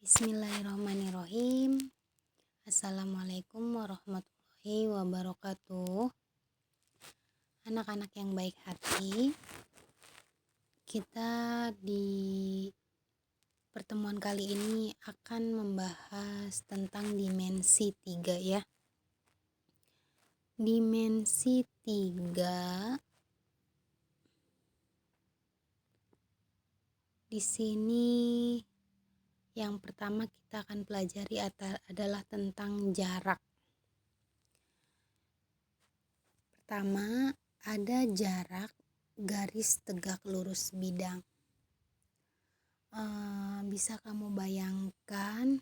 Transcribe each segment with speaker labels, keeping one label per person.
Speaker 1: Bismillahirrahmanirrahim. Assalamualaikum warahmatullahi wabarakatuh. Anak-anak yang baik hati, kita di pertemuan kali ini akan membahas tentang dimensi 3 ya. Dimensi 3 di sini yang pertama kita akan pelajari adalah tentang jarak. Pertama, ada jarak garis tegak lurus bidang. Bisa kamu bayangkan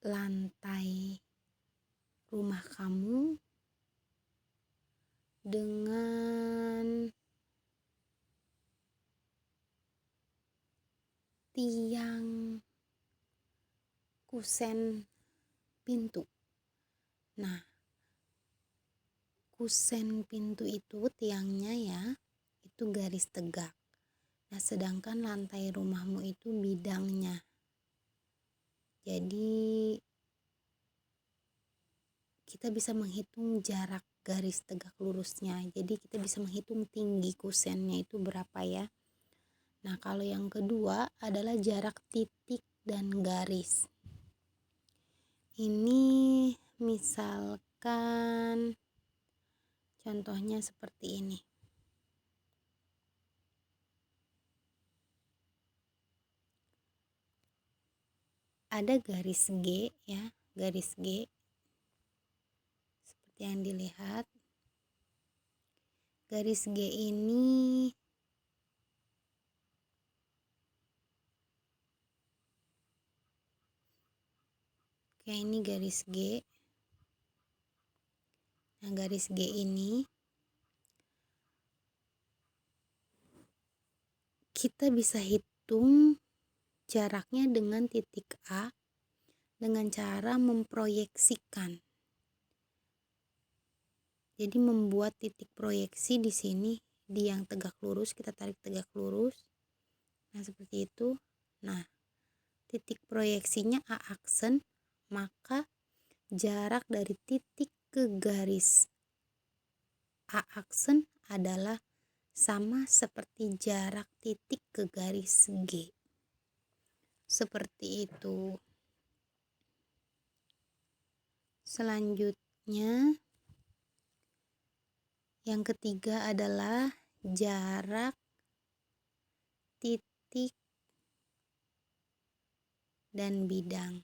Speaker 1: lantai rumah kamu dengan tiang kusen pintu. Nah, kusen pintu itu tiangnya ya, itu garis tegak. Nah, sedangkan lantai rumahmu itu bidangnya. Jadi kita bisa menghitung jarak garis tegak lurusnya. Jadi kita bisa menghitung tinggi kusennya itu berapa ya. Nah, kalau yang kedua adalah jarak titik dan garis. Ini misalkan contohnya seperti ini. Ada garis G ya, garis G seperti yang dilihat. Garis G ini kayak ini garis G. Nah, garis G ini kita bisa hitung jaraknya dengan titik A dengan cara memproyeksikan. Jadi membuat titik proyeksi di sini di yang tegak lurus, kita tarik tegak lurus. Nah, seperti itu. Nah, titik proyeksinya A aksen, maka jarak dari titik ke garis A aksen adalah sama seperti jarak titik ke garis G. Seperti itu. Selanjutnya, yang ketiga adalah jarak titik dan bidang.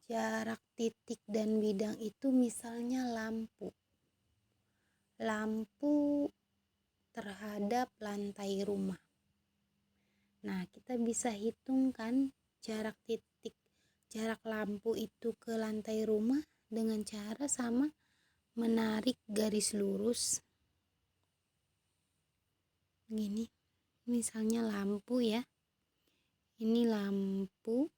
Speaker 1: Jarak titik dan bidang itu misalnya lampu terhadap lantai rumah. Nah, kita bisa hitungkan jarak lampu itu ke lantai rumah dengan cara sama menarik garis lurus gini. Misalnya lampu ya, ini lampu,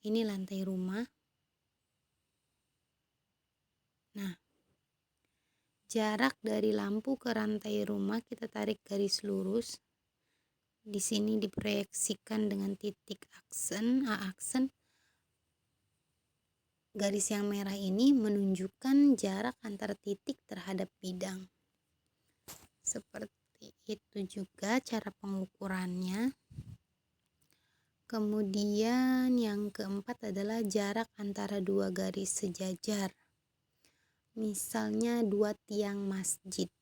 Speaker 1: ini lantai rumah. Nah, jarak dari lampu ke rantai rumah kita tarik garis lurus. Di sini diproyeksikan dengan titik aksen A aksen. Garis yang merah ini menunjukkan jarak antara titik terhadap bidang. Seperti itu juga cara pengukurannya. Kemudian yang keempat adalah jarak antara dua garis sejajar. Misalnya dua tiang masjid.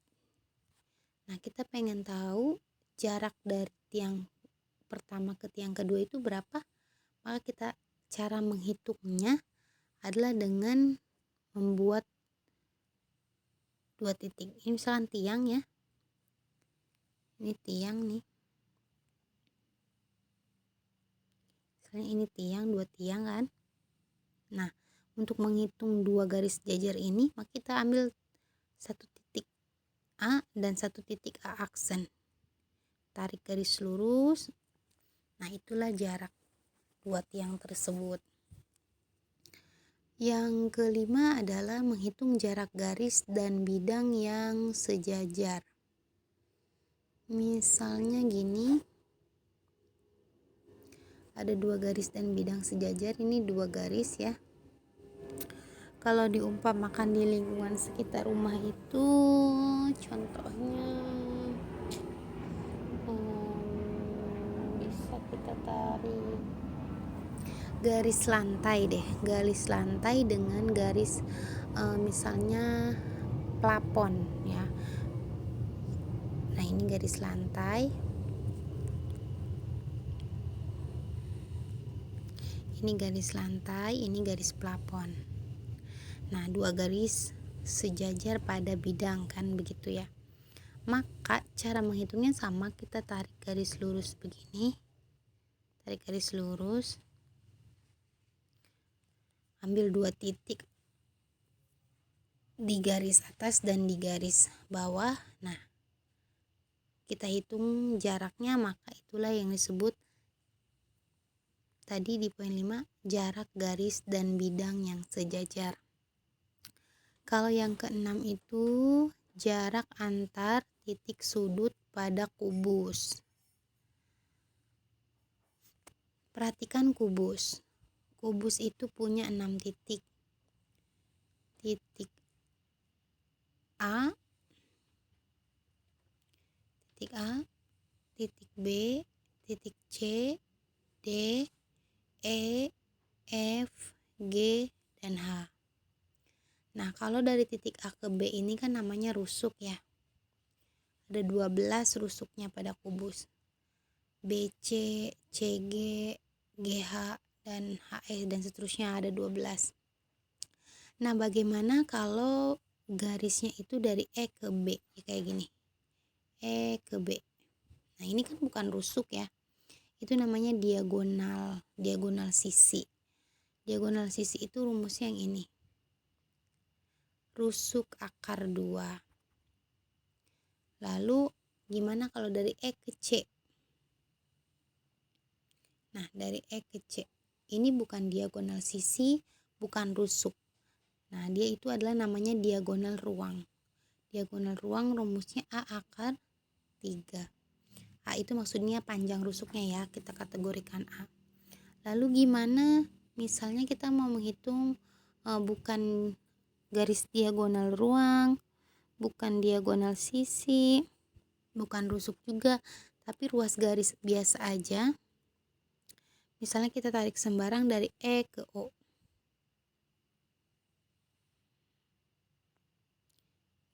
Speaker 1: Nah, kita pengen tahu jarak dari tiang pertama ke tiang kedua itu berapa? Maka kita cara menghitungnya adalah dengan membuat dua titik. Ini misalkan tiang ya. Ini tiang nih. Misalnya ini tiang, dua tiang kan. Nah, untuk menghitung dua garis jajar ini, maka kita ambil satu titik A dan satu titik A aksen. Tarik garis lurus. Nah, itulah jarak dua tiang tersebut. Yang kelima adalah menghitung jarak garis dan bidang yang sejajar. Misalnya gini, ada 2 garis dan bidang sejajar, ini 2 garis ya. Kalau diumpamakan di lingkungan sekitar rumah itu contohnya bisa kita tarik garis lantai deh, garis lantai dengan garis misalnya plafon ya. Nah, ini garis lantai, ini garis lantai, ini garis plafon. Nah, 2 garis sejajar pada bidang kan begitu ya. Maka cara menghitungnya sama, kita tarik garis lurus begini, tarik garis lurus, ambil 2 titik di garis atas dan di garis bawah. Nah, kita hitung jaraknya, maka itulah yang disebut tadi di poin 5 jarak garis dan bidang yang sejajar. Kalau yang keenam itu jarak antar titik sudut pada kubus. Perhatikan kubus. Kubus itu punya 6 titik. Titik A, titik A, titik B, titik C, D, E, F, G, dan H. Nah, kalau dari titik A ke B ini kan namanya rusuk ya. Ada 12 rusuknya pada kubus. BC, CG, GH, dan HE dan seterusnya ada 12. Nah, bagaimana kalau garisnya itu dari E ke B ya, kayak gini. E ke B. Nah, ini kan bukan rusuk ya. Itu namanya diagonal, diagonal sisi. Diagonal sisi itu rumusnya yang ini. Rusuk akar 2. Lalu gimana kalau dari E ke C? Nah, dari E ke C. Ini bukan diagonal sisi, bukan rusuk. Nah, dia itu adalah namanya diagonal ruang. Diagonal ruang rumusnya A akar 3. A itu maksudnya panjang rusuknya ya, kita kategorikan A. Lalu gimana misalnya kita mau menghitung bukan garis diagonal ruang, bukan diagonal sisi, bukan rusuk juga, tapi ruas garis biasa aja. Misalnya kita tarik sembarang dari E ke O.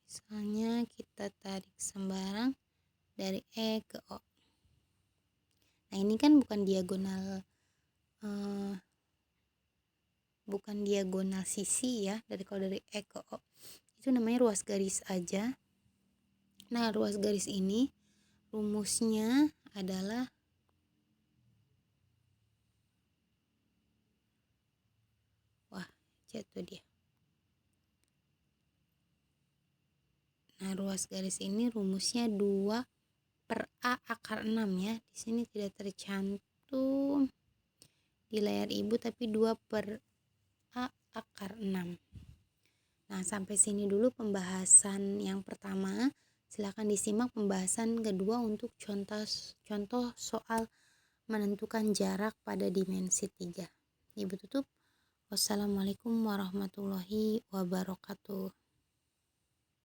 Speaker 1: Misalnya kita tarik sembarang dari E ke O. Nah, ini kan bukan diagonal sisi ya, kalau dari E ke O. Itu namanya ruas garis aja. Nah, ruas garis ini rumusnya adalah jatuh dia. Nah, ruas garis ini rumusnya 2 per A akar 6 ya. Di sini tidak tercantum di layar ibu, tapi 2 per A akar 6. Nah, sampai sini dulu pembahasan yang pertama. Silakan disimak pembahasan kedua untuk contoh soal menentukan jarak pada dimensi 3. Ibu tutup. Wassalamualaikum warahmatullahi wabarakatuh.